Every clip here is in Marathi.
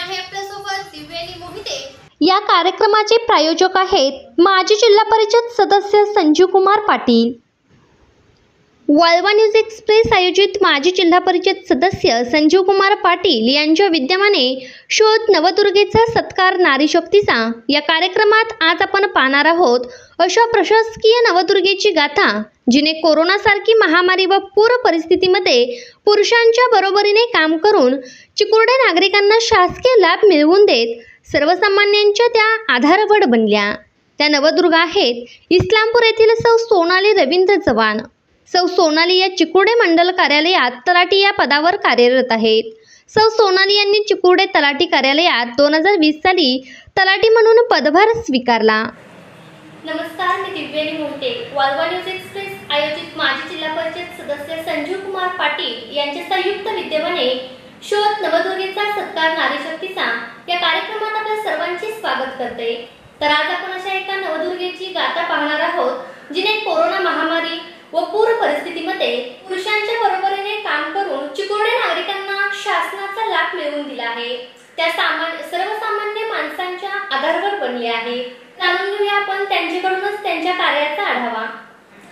आहे आपल्यासोबत दिव्यानी मोहिते। या कार्यक्रमाचे प्रायोजक आहेत माजी जिल्हा परिषद सदस्य संजीव कुमार पाटील। वाळवा न्यूज एक्सप्रेस आयोजित माजी जिल्हा परिषद सदस्य संजीव कुमार पाटील यांच्या विद्यमाने शोध नवदुर्गेचा सत्कार नारी शक्तीचा या कार्यक्रमात आज आपण पाहणार आहोत अशा प्रशासकीय नवदुर्गेची गाथा जिने कोरोनासारखी महामारी व पूर परिस्थितीमध्ये पुरुषांच्या बरोबरीने काम करून चिकुरड्या नागरिकांना शासकीय लाभ मिळवून देत सर्वसामान्यांच्या त्या आधारवड बनल्या। त्या नवदुर्गा आहेत इस्लामपूर येथील सौ सोनाली रवींद्र चव्हाण। सौ सोनाली या चिकुर्डे मंडल कार्यालयात तलाठी या पदावर कार्यरत आहेत। सौ सोनाली यांनी चिकुर्डे तलाठी कार्यालयात 2020 साली तलाठी म्हणून पदभार स्वीकारला। नमस्कार, मी दिव्यानी मोहिते। वाळवा न्यूज एक्सप्रेस आयोजित माजी जिल्हा परिषद सदस्य संजीव कुमार पाटील यांच्या संयुक्त विद्यमाने शोध नवदुर्गेचा सत्कार नारी शक्तीचा या कार्यक्रमात आपल्या सर्वांचे स्वागत करते। तर आज आपण अशा एका नवदुर्गेची गाथा पाहणार आहोत जिने कोरोना महामारी व पूर परिस्थितीमध्ये पुरुषांच्या बरोबरीने काम करून चिकुरड्या नागरिकांना शासनाचा लाभ मिळवून दिला आहे। त्या सर्वसामान्य माणसांच्या आधारवर बनले आहे। जाणून घेऊया आपण त्यांच्याकडूनच त्यांच्या कार्याचा आढावा।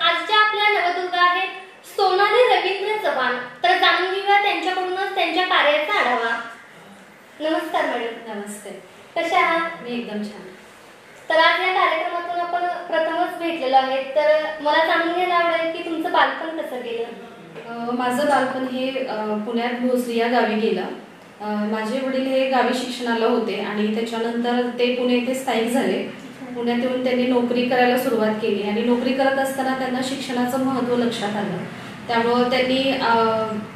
आजच्या आपल्या नवदुर्गा आहेत सोनाली रवींद्र चव्हाण। तर जाणून घेऊया त्यांच्याकडूनच त्यांच्या कार्याचा आढावा। नमस्कार मॅडम। नमस्ते, कशा आहात? मी एकदम छान। तर आज या कार्यक्रमातून आपण प्रथमच भेटलेलो आहे, तर मला जाणून घ्यायला आवडेल की तुमचं बालपण कसं गेलं? माझं बालपण हे पुण्यात भोसरी या गावी गेलं। माझे वडील हे गावी शिक्षणाला होते आणि त्याच्यानंतर ते पुणे येथे स्थायिक झाले। पुण्यात येऊन त्यांनी नोकरी करायला सुरुवात केली आणि नोकरी करत असताना त्यांना शिक्षणाचं महत्त्व लक्षात आलं। त्यामुळे त्यांनी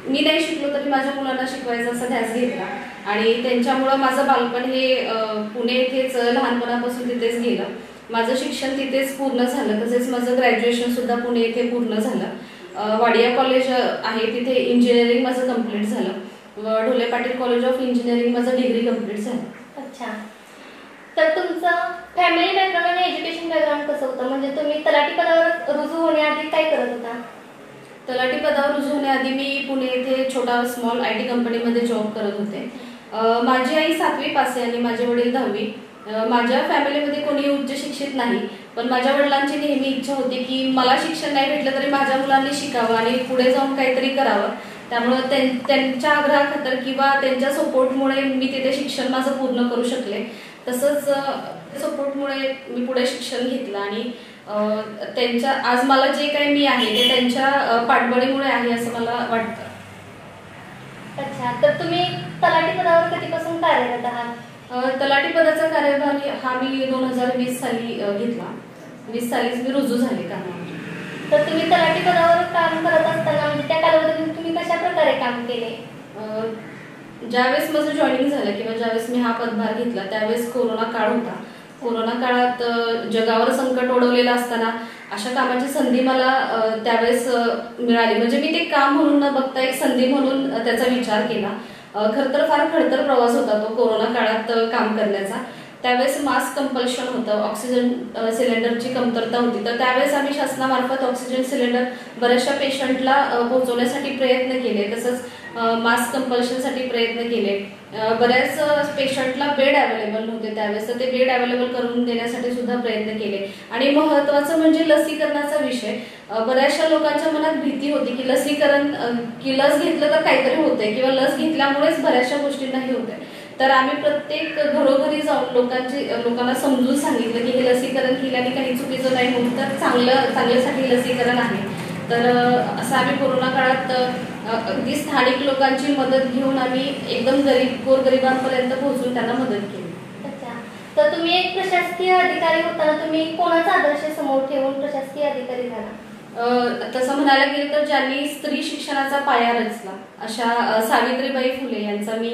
मी नाही शिकलो तरी माझ्या मुलांना शिकवायचा असा ध्यास घेतला आणि त्यांच्यामुळं माझं बालपण हे पुणे येथेच लहानपणापासून तिथेच गेलं। माझं शिक्षण तिथेच पूर्ण झालं। तसेच माझं ग्रॅज्युएशन सुद्धा पुणे येथे पूर्ण झालं। वाडिया कॉलेज आहे तिथे इंजिनिअरिंग माझं कंप्लीट झालं। Dhole Patil college of engineering माझं डिग्री कंप्लीट झालं। अच्छा, तर तुमचं फॅमिली बॅकग्राऊंड आणि एज्युकेशन बॅकग्राऊंड कसं होतं? म्हणजे तुम्ही तलाठी पदावर रुजू होण्याआधी काय करत होता? तलाठी पदावर रुजू होण्याआधी मी पुणे येथे छोटा स्मॉल IT कंपनीमध्ये जॉब करत होते। माझी आई 7वी पास आहे आणि माझे वडील 10वी। माझ्या फॅमिलीमध्ये कोणी उच्च शिक्षित नाही, पण माझ्या वडिलांची नेहमी इच्छा होती की मला शिक्षण नाही भेटलं तरी माझ्या मुलांनी शिकावं आणि पुढे जाऊन काहीतरी करावं। त्यामुळे त्यांच्या आग्रहाखातर किंवा त्यांच्या सपोर्टमुळे मी तिथे शिक्षण माझं पूर्ण करू शकले। तसंच सपोर्टमुळे मी पुढे शिक्षण घेतलं आणि त्यांच्या आज मला जे काही मी आहे ते त्यांच्या पाठबळीमुळे आहे असं मला वाटतं। अच्छा, तर तुम्ही तलाठी पदावर कधीपासून कार्यरत आहात? तलाठी पदाचा कार्यभार हा मी 2020 साली घेतला। 20 सालीच मी रुजू झाले कामावर। तर तुम्ही तलाठी पदावर काम करत असताना म्हणजे त्या कालावधीत तुम्ही कशा प्रकारे काम केले? ज्यावेळेस माझं जॉईनिंग झालं किंवा ज्यावेळेस मी हा पदभार घेतला त्यावेळेस कोरोना काळ होता। कोरोना काळात जगावर संकट ओढवलेलं असताना अशा कामाची संधी मला त्यावेळेस मिळाली। म्हणजे मी ते काम म्हणून न बघता एक संधी म्हणून त्याचा विचार केला। खरं तर फार खडतर प्रवास होता तो कोरोना काळात काम करण्याचा। त्यावेळेस मास्क कंपल्शन होतं, ऑक्सिजन सिलेंडरची कमतरता होती। तर त्यावेळेस आम्ही शासनामार्फत ऑक्सिजन सिलेंडर बऱ्याचशा पेशंटला पोहोचवण्यासाठी प्रयत्न केले। तसंच मास्क कंपल्शनसाठी प्रयत्न केले। बऱ्याच पेशंटला बेड अवेलेबल नव्हते त्यावेळेस, तर ते बेड अवेलेबल करून देण्यासाठी सुद्धा प्रयत्न केले। आणि महत्त्वाचं म्हणजे लसीकरणाचा विषय। बऱ्याचशा लोकांच्या मनात भीती होती की लसीकरण की लस घेतलं तर काहीतरी होतंय किंवा लस घेतल्यामुळेच बऱ्याचशा गोष्टींनाही होतंय। तर आम्ही प्रत्येक घरोघरी जाऊन लोकांना समजून सांगितलं की हे लसीकरण केल्याने काही चुकीचं नाही होत, तर चांगल्यासाठी लसीकरण आहे। तर असं आम्ही कोरोना काळात अगदी स्थानिक लोकांची मदत घेऊन आम्ही एकदम गोरगरिबांपर्यंत पोहोचून त्यांना मदत केली। अच्छा, तर तुम्ही एक प्रशासकीय अधिकारी होताना तुम्ही कोणाचा आदर्श समोर ठेवून प्रशासकीय अधिकारी झाला? तसं म्हणायला गेलं तर ज्यांनी स्त्री शिक्षणाचा पाया रचला अशा सावित्रीबाई फुले यांचा मी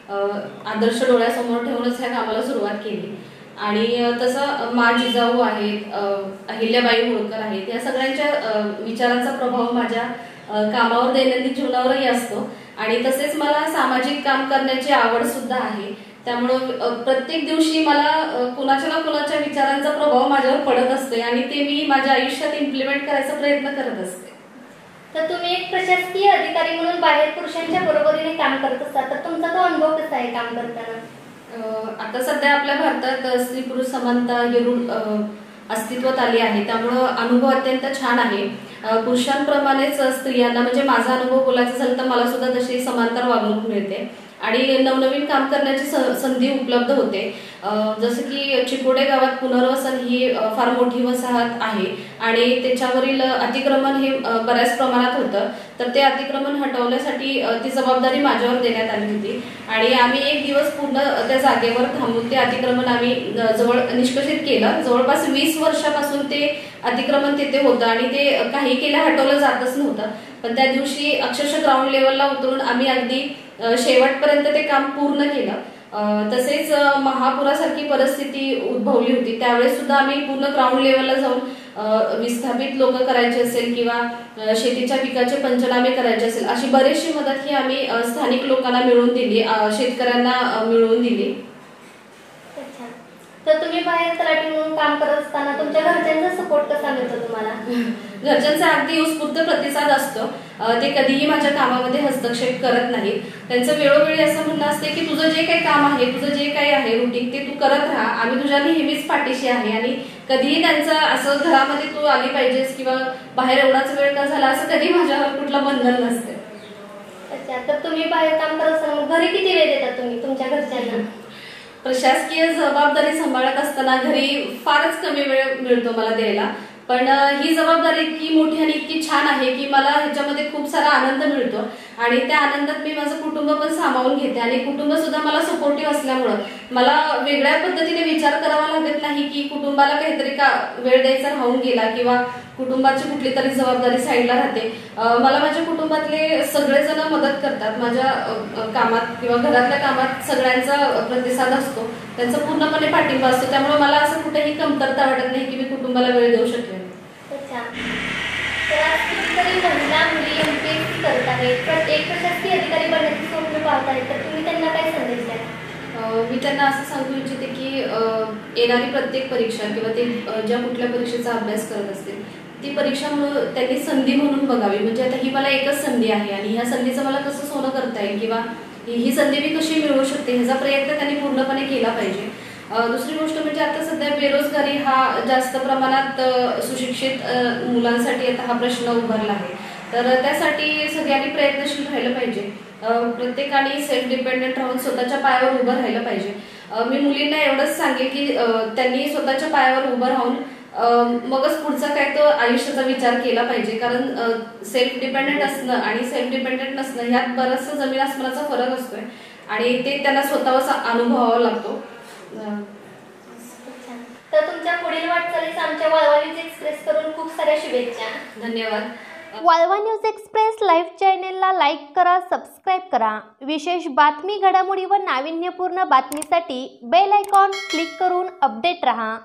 आदर्श डोळ्यासमोर ठेवूनच ह्या कामाला सुरुवात केली। आणि तसं मा जिजाऊ आहेत, अहिल्याबाई होळकर आहेत, या सगळ्यांच्या विचारांचा प्रभाव माझ्या कामावर दैनंदिन जीवनावरही असतो। आणि तसेच मला सामाजिक काम करण्याची आवड सुद्धा आहे। त्यामुळं प्रत्येक दिवशी मला कुणाच्या ना कुणाच्या विचारांचा प्रभाव माझ्यावर पडत असते आणि ते मी माझ्या आयुष्यात इम्प्लिमेंट करायचा प्रयत्न करत असते। तर तुम्ही एक प्रशासकीय अधिकारी म्हणून बाहेर पुरुषांच्या बरोबरीने काम करत असता, तर तुमचा तो अनुभव कसा आहे काम करताना? आता सध्या आपल्या भारतात स्त्री पुरुष समानता ही रूढ अस्तित्वात आली आहे, त्यामुळं अनुभव अत्यंत छान आहे. पुरुषांप्रमाणेच स्त्रियांना, म्हणजे माझा अनुभव बोलायचा झाला तर मला सुद्धा तशी समांतर वागणूक मिळते आणि नवनवीन काम करण्याची संधी उपलब्ध होते. जसं की चिकोडे गावात पुनर्वसन ही फार मोठी वसाहत आहे आणि त्याच्यावरील अतिक्रमण हे बऱ्याच प्रमाणात होतं. तर ते अतिक्रमण हटवण्यासाठी ती जबाबदारी माझ्यावर देण्यात आली होती आणि आम्ही एक दिवस पूर्ण त्या जागेवर थांबून ते अतिक्रमण आम्ही निष्कर्षित केलं. जवळपास 20 वर्षापासून ते अतिक्रमण तिथे होतं आणि ते काही केलं हटवलं जातच नव्हतं. पण त्या दिवशी अक्षरशः ग्राउंड लेवलला उतरून आम्ही अगदी शेवटपर्यंत ते काम पूर्ण केलं. तसेच महापुरासारखी परिस्थिती उद्भवली होती, त्यावेळेस सुद्धा आम्ही पूर्ण ग्राउंड लेवलला जाऊन विस्थापित लोक करायचे असेल किंवा शेतीच्या पिकाचे पंचनामे करायचे असेल अशी बरीचशी मदत ही आम्ही स्थानिक लोकांना मिळवून दिली, शेतकऱ्यांना मिळवून दिली. तर तुम्ही बाहेर तलाठी म्हणून काम करत असताना तुमच्या घरच्यांचा सपोर्ट कसा मिळतो तुम्हाला? घरच्यांचा अगदी उत्स्फूर्त प्रतिसाद असतो. ते कधीही माझ्या कामामध्ये हस्तक्षेप करत नाहीत. त्यांचं वेळोवेळी असं म्हणणं असते की तुझं जे काही काम आहे, तुझं जे काही आहे रुटीन, ते तू करत राहा, आम्ही तुझ्या नेहमीच पाठीशी आहे. आणि कधीही त्यांचं असं घरामध्ये तू आली पाहिजेस किंवा बाहेर एवढाच वेळ का झाला असं कधी माझ्यावर कुठलं बंधन नसते. अच्छा, तर तुम्ही बाहेर काम करत असताना घरी किती वेळ देता तुम्ही तुमच्या घरच्यांना? प्रशासकीय जबाबदारी सांभाळत असताना घरी फारच कमी वेळ मिळतो मला द्यायला, पण ही जबाबदारी इतकी मोठी आणि इतकी छान आहे की मला ह्याच्यामध्ये खूप सारा आनंद मिळतो आणि त्या आनंदात मी माझं कुटुंब पण सामावून घेते आणि कुटुंब सुद्धा मला सपोर्टिव्ह असल्यामुळं मला वेगळ्या पद्धतीने विचार करावा लागत नाही की कुटुंबाला काहीतरी वेळ द्यायचा राहून गेला किंवा कुटुंबाची कुठली तरी जबाबदारी साईडला राहते. मला माझ्या कुटुंबातले सगळेजण मदत करतात माझ्या कामात किंवा घरातल्या कामात. सगळ्यांचा प्रतिसाद असतो, त्यांचा पूर्णपणे पाठिंबा असतो, त्यामुळे मला असं कुठेही कमतरता वाटत नाही की मी कुटुंबाला वेळ देऊ शकेन. अच्छा, तर आज कितीतरी महिला मुली एमपीएससी करत आहेत, पण एक प्रशासकीय अधिकारी बनण्याची स्वप्न पाहत आहेत, तर तुम्ही त्यांना काय संदेश द्याल? मी त्यांना असं सांगू इच्छिते की येणारी प्रत्येक परीक्षा किंवा ते ज्या कुठल्या परीक्षेचा अभ्यास करत असतील ती परीक्षा त्यांनी संधी म्हणून बघावी. म्हणजे आता ही मला एकच संधी आहे आणि ह्या संधीचं मला कसं सोनं करता येईल किंवा ही संधी मी कशी मिळवू शकते ह्याचा प्रयत्न त्यांनी पूर्णपणे केला पाहिजे. दुसरी गोष्ट म्हणजे आता सध्या बेरोजगारी हा जास्त प्रमाणात सुशिक्षित मुलांसाठी आता हा प्रश्न उभारला आहे, तर त्यासाठी सगळ्यांनी प्रयत्नशील राहिलं पाहिजे. प्रत्येकाने सेल्फ डिपेंडेंट राहून स्वतःच्या पायावर उभं राहिलं पाहिजे. मी मुलींना एवढंच सांगेन की त्यांनी स्वतःच्या पायावर उभं राहून मगच पुढचा काय तो आयुष्याचा विचार केला पाहिजे, कारण सेल्फ डिपेंडेंट असणं आणि सेल्फ डिपेंडेंट नसणं ह्यात बराचसा जमीन आसमानाचा फरक असतोय आणि ते त्यांना स्वतःवर अनुभवावा लागतो. तर तुमच्या पुढील वाटचालीस आमच्या वळवा न्यूज एक्सप्रेस करून खूप साऱ्या शुभेच्छा. धन्यवाद. वळवा न्यूज एक्सप्रेस लाईव्ह चॅनेलला लाईक करा, सबस्क्राईब करा. विशेष बातमी, घडामोडी व नाविन्यपूर्ण बातमीसाठी बेल आयकॉन क्लिक करून अपडेट रहा.